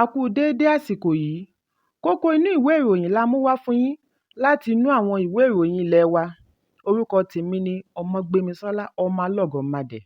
A kú déédé àsìkò yìí. Kókó inú ìwé ìròyìn la mú wá fún yín láti inú àwọn ìwé ìròyìn ilé wa. Orúkọ tèmi ni Ọmọgbémisọ́lá ọmọ Alọ́gọ̀madẹ̀.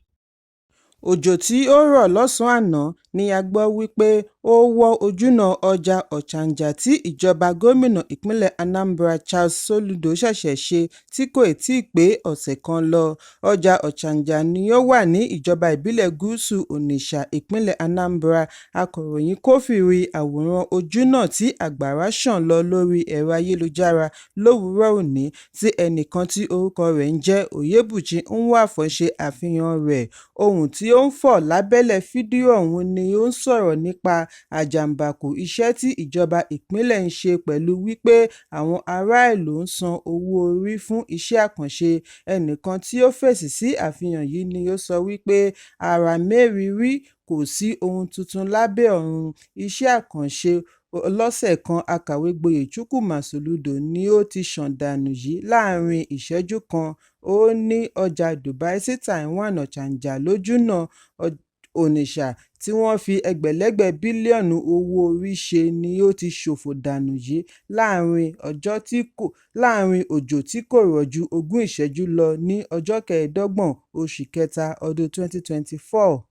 Òjò tí ó rọ̀ lọ́sàn-án àná ni a gbọ́ wípé ó wọ́ ojúnà ọjà Ọ̀chàǹjà tí ìjọba gómìnà ìpínlẹ̀ Anambra Charles Soludo ṣẹ̀ṣẹ̀ ṣe tí kò tíì pé ọ̀sẹ̀ kan lọ. Ọjà Ọ̀chàǹjà ni ó wà ní ìjọba ìbílẹ̀ Gúúsù Onitsha, ìpínlẹ̀ Anambra. Akọ̀ròyìn kófìrí àwòrán ojúnà tí àgbàrá ṣàn lọ lórí ẹ̀rọ ayélujára lówùúrọ̀ òní, tí ẹnìkan tí orúkọ rẹ̀ ń jẹ́ Oyèbùchí Nwafor ṣe àfihàn rẹ̀. Ohun tí ó ń fọ̀ lábẹ́lẹ̀ fídíò ọ̀hún ni ó ń sọ̀rọ̀ nípa àjàǹbákù iṣẹ́ tí ìjọba ìpínlẹ̀ ń ṣe pẹ̀lú wípé àwọn ará ìlú ń san owó orí fún iṣẹ́ àkànṣe. Ẹnìkan tí ó fèsì sí àfihàn yìí ni ó sọ wípé àrà mérìírí, kò sí ohun tuntun lábẹ́ ọ̀run. Iṣẹ́ àkànṣe ọlọ́sẹ̀ kan akàwé gboyè Chukwuma Soludo ni ó ti ṣàn dànù yìí láàrin ìṣẹ́jú kan. Ó ní ọjà Dubai sí Taiwan Ọ̀chàǹjà lójúnà Onitsha tí wọ́n fi ẹgbẹ̀lẹ́gbẹ̀ bílíọ̀nù owó orí ṣe ni ó ti ṣòfò dànù yìí láàrin òjò tí kò rọ̀ ju 20 ìṣẹ́jú lọ ní ọjọ́ 25 oṣù kẹta ọdún 2024.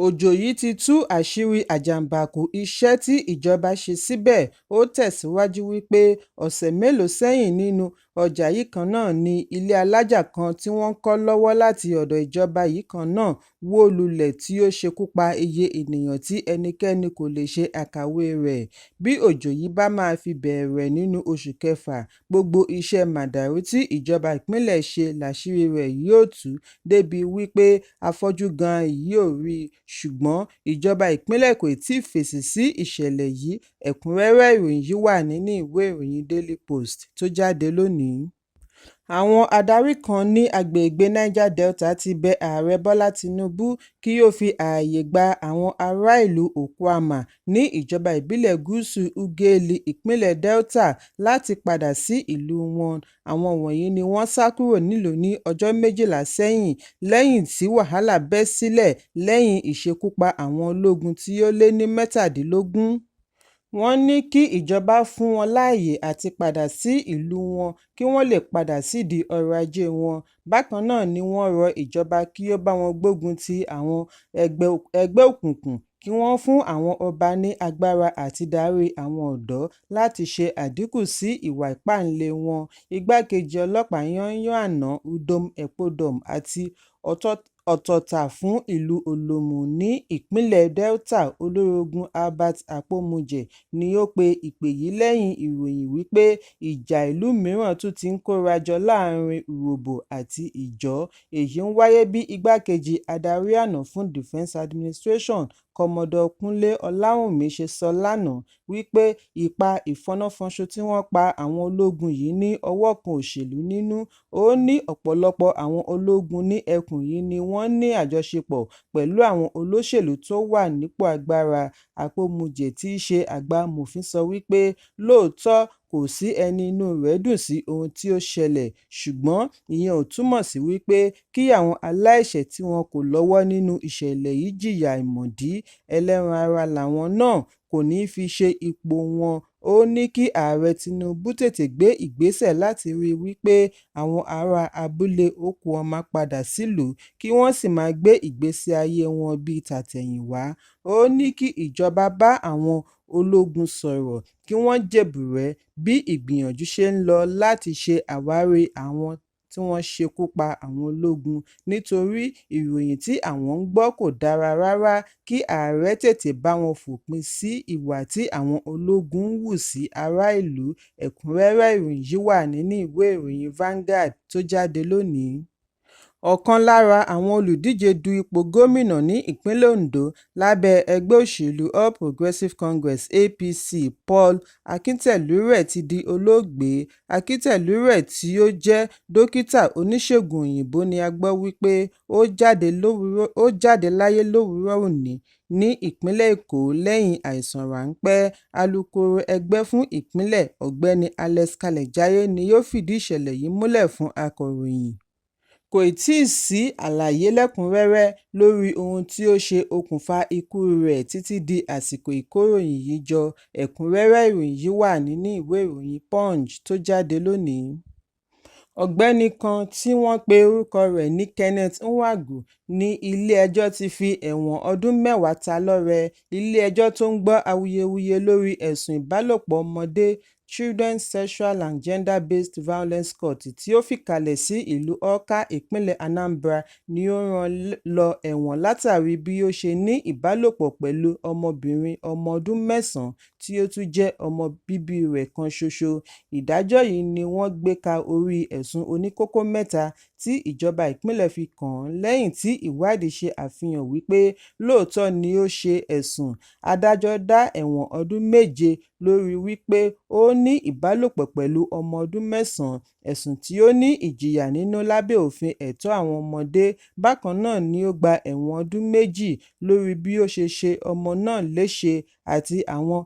Òjò yìí ti tú àṣírí àjàǹbákù iṣẹ́ tí ìjọba ṣe síbẹ̀. Ó tẹ̀síwájú wípé ọ̀sẹ̀ mélòó sẹ́yìn nínú ọjà yìí kan náà ni ilé alájà kan tí wọ́n kọ́ lọ́wọ́ láti ọ̀dọ̀ ìjọba yìí kan náà wó lulẹ̀ tí ó ṣekú pa iye ènìyàn tí ẹnikẹ́ni kò lè ṣe àkàwé rẹ̀. Bí òjò yìí bá máa fi bẹ̀rẹ̀ nínú oṣù kẹfà, gbogbo iṣẹ́ màdàrú tí ìjọba ìpínlẹ̀ ṣe láṣìírí rẹ̀ yóò tú débi wípé afọ́jú gan yóò rí i. Ṣùgbọ́n ìjọba ìpínlẹ̀ kò tíì fèsì sí ìṣẹ̀lẹ̀ yìí. Ẹ̀kúnrẹ́rẹ́ ìròyìn yìí wà nínú ìwé ìròyìn Daily Post tó jáde lónìí. Àwọn adarí kan ní agbègbè Niger Delta ti bẹ ààrẹ Bọ́lá Tinubu kí ó fi ààyè gba àwọn ará ìlú Okuama ní ìjọba ìbílẹ̀ Gúúsù Ughelli, ìpínlẹ̀ Delta láti padà sí ìlú wọn. Àwọn wọ̀nyí ni wọ́n sá kúrò nílùú ní ọjọ́ 12 sẹ́yìn lẹ́yìn tí wàhálà bẹ́ sílẹ̀ lẹ́yìn ìṣekúpa àwọn ológun tí ó lé ní 17. Wọ́n ní kí ìjọba fún wọn láàyè àti padà sí ìlú wọn kí wọ́n lè padà sídìí ọrọ̀ ajé wọn. Bákan náà ni wọ́n rọ ìjọba kí ó bá wọn gbógun ti àwọn ẹgbẹ́ òkùnkùn, kí wọ́n fún àwọn ọba ní agbára àti darí àwọn ọ̀dọ́ láti ṣe àdínkù sí ìwà ìpáǹle wọn. Igbákejì ọlọ́pàá yányán àná Udom Ekpodom àti ọ̀tọ̀tà fún ìlú Olómù ní ìpínlẹ̀ Delta, Olórógun Albert Akpomuje ni ó pe ìpè yìí lẹ́yìn ìròyìn wípé ìjà ìlú mìíràn tún ti ń kórajọ láàrin Urhobo àti Ìjọ́. Èyí ń wáyé bí igbákejì adarí àná fún Defence Administration Commodore Kúnlé Ọláwùnmí ṣe sọ lánàá wípé ipa ìfọnáfọnṣu tí wọ́n pa àwọn ológun yìí ní ọwọ́ kan òṣèlú nínú. Ó ní ọ̀pọ̀lọpọ̀ àwọn ológun ní ẹkùn yìí ni wọ́n ní àjọṣepọ̀ pẹ̀lú àwọn olóṣèlú tó wà nípò agbára. Akpomuje tí í ṣe àgbà amòfin sọ wípé lóòótọ́ kò sí ẹni inú rẹ̀ dùn sí ohun tí ó ṣẹlẹ̀, ṣùgbọ́n ìyẹn ò túmọ̀ sí wípé kí àwọn aláìṣẹ̀ tí wọn kò lọ́wọ́ nínú ìṣẹ̀lẹ̀ yìí jìyà àìmọ̀dí. Ẹlẹ́ran ara làwọn náà, kò ní fi ṣe ipò wọn. Ó ní kí ààrẹ Tinubu tètè gbé ìgbésẹ̀ láti rí wípé àwọn ará abúlé Okuama padà sílùú kí wọ́n sì máa gbé ìgbésí ayé wọn bíi tàtẹ̀yìnwá. Ó ní kí ìjọba bá àwọn ológun sọ̀rọ̀ kí wọ́n jèbùrẹ́ bí ìgbìyànjú ṣe ń lọ láti ṣe àwárí àwọn tí wọ́n ṣekú pa àwọn ológun, nítorí ìròyìn tí àwọn ń gbọ́ kò dára rárá. Kí ààrẹ tètè bá wọn fòpin sí ìwà tí àwọn ológun ń hù sí ará ìlú. Ẹ̀kúnrẹ́rẹ́ ìròyìn yìí wà nínú ìwé ìròyìn Vanguard tó jáde lónìí. Ọ̀kan lára àwọn olùdíje du ipò gómìnà ní ìpínlẹ̀ Ondo lábẹ́ ẹgbẹ́ òṣèlú All Progressives Congress (APC), Paul Akintẹlure ti di olóògbé. Akintẹlure tí ó jẹ́ dókítà oníṣègùn òyìnbó ni a gbọ́ wípé ó jáde láyé lówùúrọ̀ òní ní ìpínlẹ̀ Èkó lẹ́yìn àìsàn ráńpẹ́. Alukoro ẹgbẹ́ fún ìpínlẹ̀ Ọ̀gbẹ́ni Alex Kalejaye ni ó fìdí ìṣẹ̀lẹ̀ yìí múlẹ̀ fún akọ̀ròyìn. Kò tíì sí àlàyé lẹ́kùnrẹ́rẹ́ lórí ohun tí ó ṣe okùnfà ikú rẹ̀ títí di àsìkò ìkóròyìn yìí jọ. Ẹ̀kúnrẹ́rẹ́ ìròyìn yìí wà nínú ìwé ìròyìn Punch tó jáde lónìí. Ọ̀gbẹ́ni kan tí wọ́n pe orúkọ rẹ̀ ní Kenneth Nwagwu ní ilé-ẹjọ́ ti fi ẹ̀wọ̀n ọdún 10 ta lọ́rẹ. Ilé-ẹjọ́ tó ń gbọ́ awuyewuye lórí ẹ̀sùn ìbálòpọ̀ ọmọdé Children's Sexual and Gender-Based Violence Court tí ó fìkàlẹ̀ sí ìlú Awka, ìpínlẹ̀ Anambra ni ó rán lọ ẹ̀wọ̀n látàrí bí ó ṣe ní ìbálòpọ̀ pẹ̀lú ọmọbìnrin ọmọ ọdún 9 tí ó tún jẹ́ ọmọ bíbí rẹ̀ kan ṣoṣo. Ìdájọ́ yìí ni wọ́n gbé ka orí ẹ̀sùn oníkókó 3 tí ìjọba ìpínlẹ̀ fi kàn án lẹ́yìn tí ìwádìí ṣe àfihàn wípé lóòótọ́ ni ó ṣe ẹ̀sùn. Adájọ́ dá ẹ̀wọ̀n ọdún 7 lórí wípé ó ní ìbálòpọ̀ pẹ̀lú ọmọ ọdún 9, ẹ̀sùn tí ó ní ìjìyà nínú lábẹ́ òfin ẹ̀tọ́ àwọn ọmọdé. Bákan náà ni ó gba ẹ̀wọ̀n ọdún 2 lórí bí ó ṣe ṣe ọmọ náà léṣe àti àwọn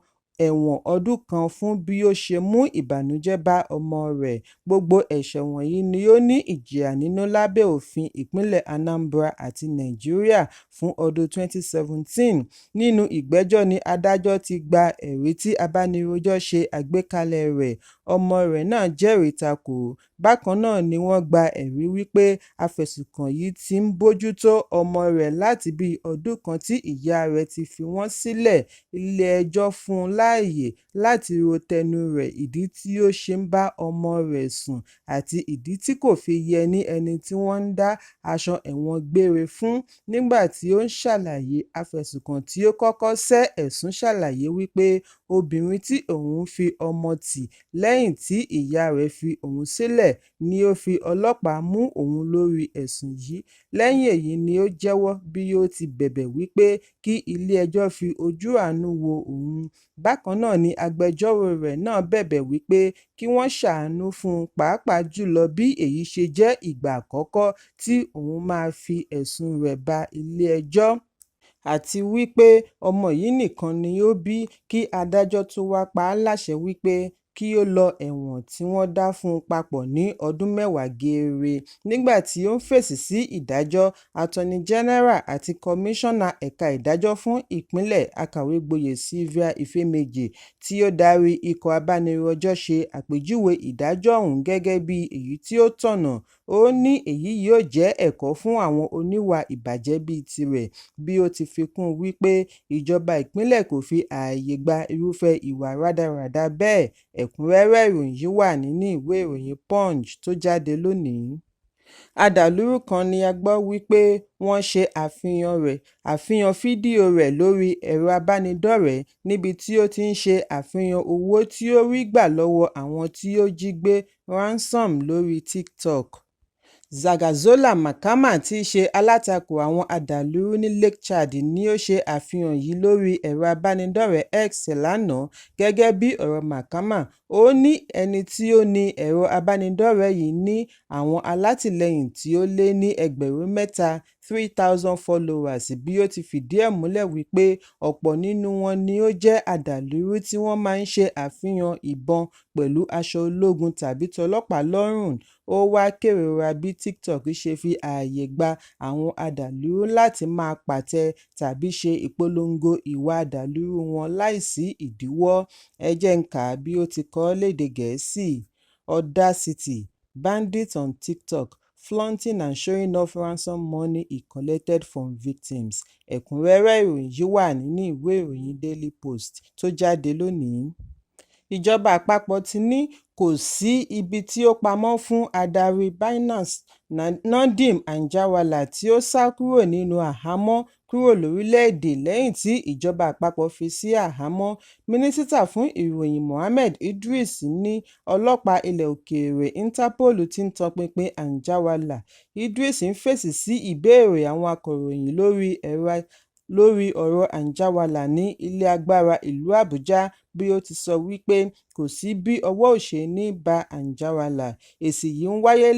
ẹ̀wọ̀n ọdún 1 fún bí ó ṣe mú ìbànújẹ́ bá ọmọ rẹ̀. Gbogbo ẹ̀ṣẹ̀ wọ̀nyí ni ó ní ìjìyà nínú lábẹ́ òfin ìpínlẹ̀ Anambra àti Nàìjíríà fún ọdún 2017. Nínú ìgbẹ́jọ́ ni adájọ́ ti gba ẹ̀rí tí abánirojọ́ ṣe àgbékalẹ̀ rẹ̀. Ọmọ rẹ̀ náà jẹ́rìí takò. Bákan náà ni wọ́n gba ẹ̀rí wípé afẹ̀sùnkàn yìí ti ń bójútó ọmọ rẹ̀ láti bí ọdún kan tí ìyá rẹ̀ ti fi wọ́n sílẹ̀. Ilé-ẹjọ́ fún un láàyè láti ro tẹnu rẹ̀ ìdí tí ó ṣe ń bá ọmọ rẹ̀ sùn àti ìdí tí kò fi yẹ ní ẹni tí wọ́n ń dá aṣọ ẹ̀wọ̀n gbére fún. Nígbà tí ó ń ṣàlàyé, afẹ̀sùnkàn tí ó kọ́kọ́ sẹ́ ẹ̀sùn ṣàlàyé wípé obìnrin tí òun fi ọmọ tì lẹ́yìn tí ìyá rẹ̀ fi òun sílẹ̀ ni ó fi ọlọ́pàá mú òun lórí ẹ̀sùn yìí. Lẹ́yìn èyí ni ó jẹ́wọ́ bí ó ti bẹ̀bẹ̀ wípé kí ilé-ẹjọ́ fi ojú àánú wo òun. Bákan náà ni agbẹjọ́rò rẹ̀ náà bẹ̀bẹ̀ wípé kí wọ́n ṣàánú fún un, pàápàá jùlọ bí èyí ṣe jẹ́ ìgbà àkọ́kọ́ tí òun máa fi ẹ̀sùn rẹ̀ ba ilé-ẹjọ́ àti wípé ọmọ yìí nìkan ni ó bí, kí adájọ́ tó wá pa á láṣẹ wípé kí ó lọ ẹ̀wọ̀n tí wọ́n dá fún un papọ̀ ní ọdún 10 geere. Nígbà tí ó ń fèsì sí ìdájọ́, Attorney General àti Kọmíṣánná ẹ̀ka ìdájọ́ fún ìpínlẹ̀ Akàwé-gboyè Sylvia Ifemeje tí ó darí ikọ̀ abánirojọ́ ṣe àpèjúwe ìdájọ́ ọ̀hún gẹ́gẹ́ bí èyí tí ó tọ̀nà. Ó ní èyí yóò jẹ́ ẹ̀kọ́ fún àwọn oníwà ìbàjẹ́ bíi tirẹ̀, bí ó ti fi kún un wípé ìjọba ìpínlẹ̀ kò fi ààyè gba irúfẹ́ ìwà rádaràda bẹ́ẹ̀. Ẹ̀kúnrẹ́rẹ́ ìròyìn yìí wà nínú ìwé ìròyìn Punch tó jáde lónìí. Adàlúrú kan ni a gbọ́ wípé wọ́n ṣe àfihàn fídíò rẹ̀ lórí ẹ̀rọ abánidọ́rẹ̀ẹ́ níbi tí ó ti ń ṣe àfihàn owó tí ó rí gbà lọ́wọ́ àwọn tí ó jí gbé ransom lórí TikTok. Zagazola Mahama tí í ṣe alátakò àwọn adàlúrú ní Lake Chad ni ó ṣe àfihàn yìí lórí ẹ̀rọ abánidọ́rẹ̀ẹ́ X lánàá. Gẹ́gẹ́ bí ọ̀rọ̀ Mahama, ó ní ẹni tí ó ní ẹ̀rọ abánidọ́rẹ̀ẹ́ yìí ní àwọn alátìlẹyìn tí ó lé ní 3,000 followers, bí ó ti fìdí ẹ̀ múlẹ̀ wípé ọ̀pọ̀ nínú wọn ni ó jẹ́ adàlúrú tí wọ́n máa ń ṣe àfihàn ìbọn pẹ̀lú aṣọ ológun tàbí tọlọ́pàá lọ́rùn. Ó wá kérora bí TikTok ṣe fi ààyè gba àwọn adàlúrú láti máa pàtẹ tàbí ṣe ìpolongo ìwà adàlúrú wọn láìsí ìdíwọ́. Ẹ jẹ́ n kà á bí ó ti kọ lédè Gẹ̀ẹ́sì. Audacity: bandits on TikTok flaunting and showing off ransom money he collected from victims. Ẹ̀kúnrẹ́rẹ́ ìròyìn yìí wà nínú ìwé ìròyìn Daily Post tó jáde lónìí. Ìjọba àpapọ̀ ti ní kò sí ibi tí ó pamọ́ fún adarí Binance Nadeem Anjarwalla tí ó sá kúrò nínú àhámọ́ kúrò lórílẹ̀-èdè lẹ́yìn tí ìjọba àpapọ̀ fi sí àhámọ́. Mínísítà fún ìròyìn Mohammed Idris ní ọlọ́pàá ilẹ̀ òkèèrè Interpol ti ń tọpinpin Anjarwalla. Idris ń fèsì sí ìbéèrè àwọn akọ̀ròyìn lórí ọ̀rọ̀ Anjarwalla ní ilé agbára ìlú Àbújá. bí ó ti sọ wípé kò sí bí ọwọ́ ò ṣe ní bá Anjarwalla. Èsì yìí ń wáyé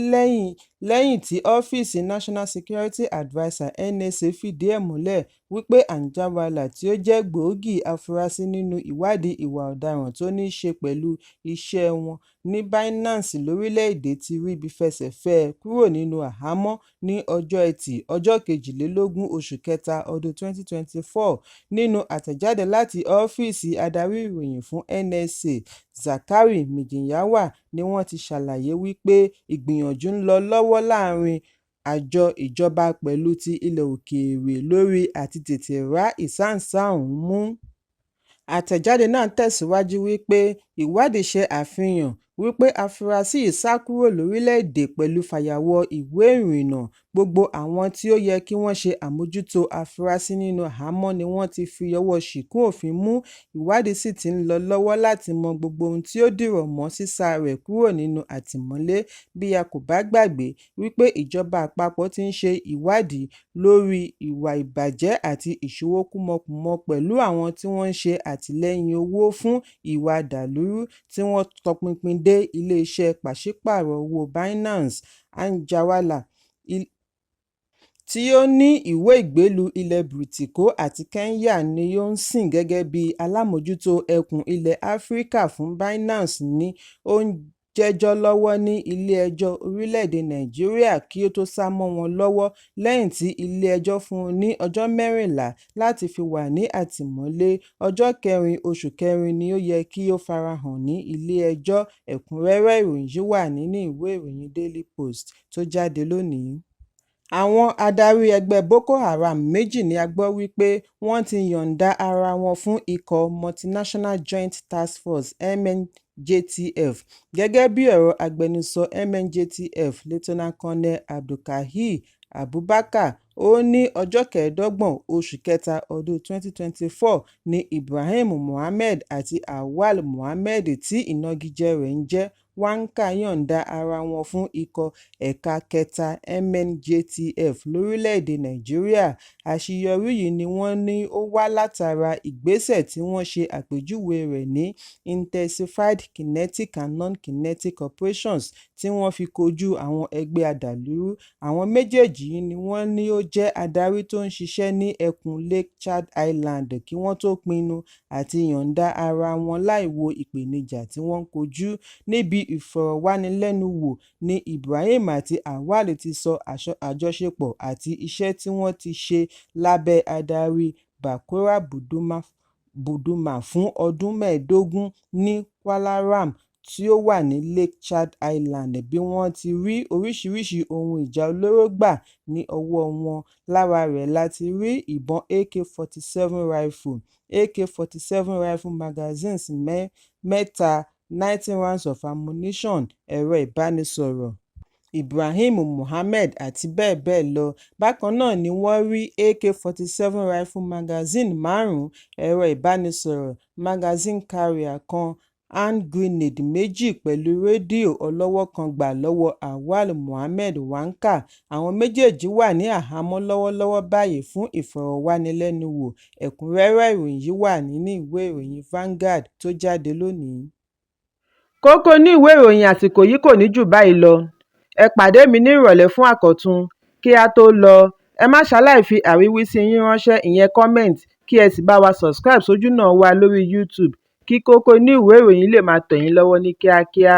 lẹ́yìn tí ọ́fíìsì National Security Adviser (NSA) fìdí ẹ̀ múlẹ̀ wípé Anjarwalla, tí ó jẹ́ gbòógì afurasí nínú ìwádìí ìwà ọ̀daràn tó ní í ṣe pẹ̀lú iṣẹ́ wọn ní Binance lórílẹ̀-èdè, ti ríbi fẹsẹ̀ fẹ́ ẹ kúrò nínú àhámọ́ ní ọjọ́ Ẹtì, ọjọ́ 22 oṣù kẹta ọdún 2024. Nínú àtẹ̀jáde láti ọ́fíìsì adarí ìròyìn fún NSA, Zakari Mijinyawa, ni wọ́n ti ṣàlàyé wípé ìgbìyànjú ń lọ lọ́wọ́ láàárín àjọ ìjọba pẹ̀lú ti ilẹ̀ òkèèrè lórí àti tètè rá ìsáǹsá ọ̀hún mú. Àtẹ̀jáde náà tẹ̀síwájú wípé ìwádìí ṣe àfihàn wípé afurasí yìí sá kúrò lórílẹ̀-èdè pẹ̀lú fàyàwọ́ ìwé ìrìnnà. Gbogbo àwọn tí ó yẹ kí wọ́n ṣe àmójútó afurasí nínú àhámọ́ ni wọ́n ti fi ọwọ́ ṣìkún òfin mú. Ìwádìí sì ti ń lọ lọ́wọ́ láti mọ gbogbo ohun tí ó dìrọ̀ mọ́ sísá rẹ̀ kúrò nínú àtìmọ́lé. Bí a kò bá gbàgbé wípé ìjọba àpapọ̀ ti ń ṣe ìwádìí lórí ìwà ìbàjẹ́ àti ìṣòwò kúmọkùmọ pẹ̀lú àwọn tí wọ́n ń ṣe àtìlẹ́yìn owó fún ìwà dàlúrú, tí wọ́n tọpinpin dé ilé-iṣẹ́ pàṣípààrọ̀ owó Binance. Anjarwalla, tí ó ní ìwé ìgbélùú ilẹ̀ Bírítíkò àti Kenya, ni ó ń sìn gẹ́gẹ́ bí alámòjútó ẹkùn ilẹ̀ Áfíríkà fún Binance, ní ó ń jẹ́jọ́ lọ́wọ́ ní ilé-ẹjọ́ orílẹ̀-èdè Nàìjíríà kí ó tó sá mọ́ wọn lọ́wọ́ lẹ́yìn tí ilé-ẹjọ́ fún un ní ọjọ́ 14 láti fi wà ní àtìmọ́lé. Ọjọ́ 4 oṣù kẹrin ni ó yẹ kí ó farahàn ní ilé-ẹjọ́. Ẹ̀kúnrẹ́rẹ́ ìròyìn yìí wà nínú ìwé ìròyìn Daily Post tó jáde lónìí. Àwọn adarí ẹgbẹ́ Boko Haram méjì ni a gbọ́ wípé wọ́n ti yọ̀ǹda ara wọn fún ikọ̀ Multinational Joint Task Force (MNJTF). Gẹ́gẹ́ bí ọ̀rọ̀ agbẹnusọ MNJTF, Lt. Colonel Abdulkadir Abubakar, ó ní ọjọ́ 25 oṣù kẹta ọdún 2024 ni Ibrahim Mohammed àti Awal Mohammed, tí ìnagijẹ rẹ̀ ń jẹ́ Wanka, yọ̀ǹda ara wọn fún ikọ̀ ẹ̀ka kẹta MNJTF lórílẹ̀-èdè Nàìjíríà. Àṣeyọrí yìí ni wọ́n ní ó wá látara ìgbésẹ̀ tí wọ́n ṣe àpèjúwe rẹ̀ ní Intensified Kinetic and Non-Kinetic Operations tí wọ́n fi kojú àwọn ẹgbẹ́ adàlúrú. Àwọn méjèèjì yìí ni wọ́n ní ó jẹ́ adarí tó ń ṣiṣẹ́ ní ẹkùn Lake Chad Island kí wọ́n tó pinnu àti yọ̀ǹda ara wọn láì wo ìpèníjà tí wọ́n ń kojú. Níbi ìfọ̀rọ̀wánilẹ́nuwò ni Ibrahim àti Awal ti sọ àjọṣepọ̀ àti iṣẹ́ tí wọ́n ti ṣe lábẹ́ adarí Bakora Buduma fún ọdún 15 ní Kwalaram, tí ó wà ní Lake Chad Island, bí wọ́n ti rí oríṣiríṣi ohun ìjà olóró gbà ní ọwọ́ wọn. Lára rẹ̀ láti rí ìbọn AK-47 rifle, AK-47 rifle magazines mẹ́ta, 90 rounds of ammunition, ẹ̀rọ ìbánisọ̀rọ̀ Ibrahim Mohammed àti bẹ́ẹ̀ bẹ́ẹ̀ lọ. Bákan náà ni wọ́n rí AK-47 rifle magazine 5, ẹ̀rọ ìbánisọ̀rọ̀ magazine carrier kan, hand grenade 2 pẹ̀lú rédíò ọlọ́wọ́ kan gbà lọ́wọ́ Awal Mohammed Wanka. Àwọn méjèèjì wà ní àhámọ́ lọ́wọ́lọ́wọ́ báyìí fún ìfọ̀rọ̀wánilẹ́nuwò. Ẹ̀kúnrẹ́rẹ́ ìròyìn yìí wà nínú ìwé ìròyìn Vanguard tó jáde lónìí. Kókó ní ìwé ìròyìn àsìkò yìí kò ní jù báyìí lọ. Ẹ pàdé mi ní ìrọ̀lẹ́ fún àkọ́tún. Kí a tó lọ, ẹ má ṣaláì fi àríwísí yín ránṣẹ́, ìyẹn comment, kí ẹ sì bá wa subscribe sójúnà wa lórí YouTube kí Kókó ní ìwé ìròyìn lè máa tẹ̀ yín lọ́wọ́ ní kíákíá.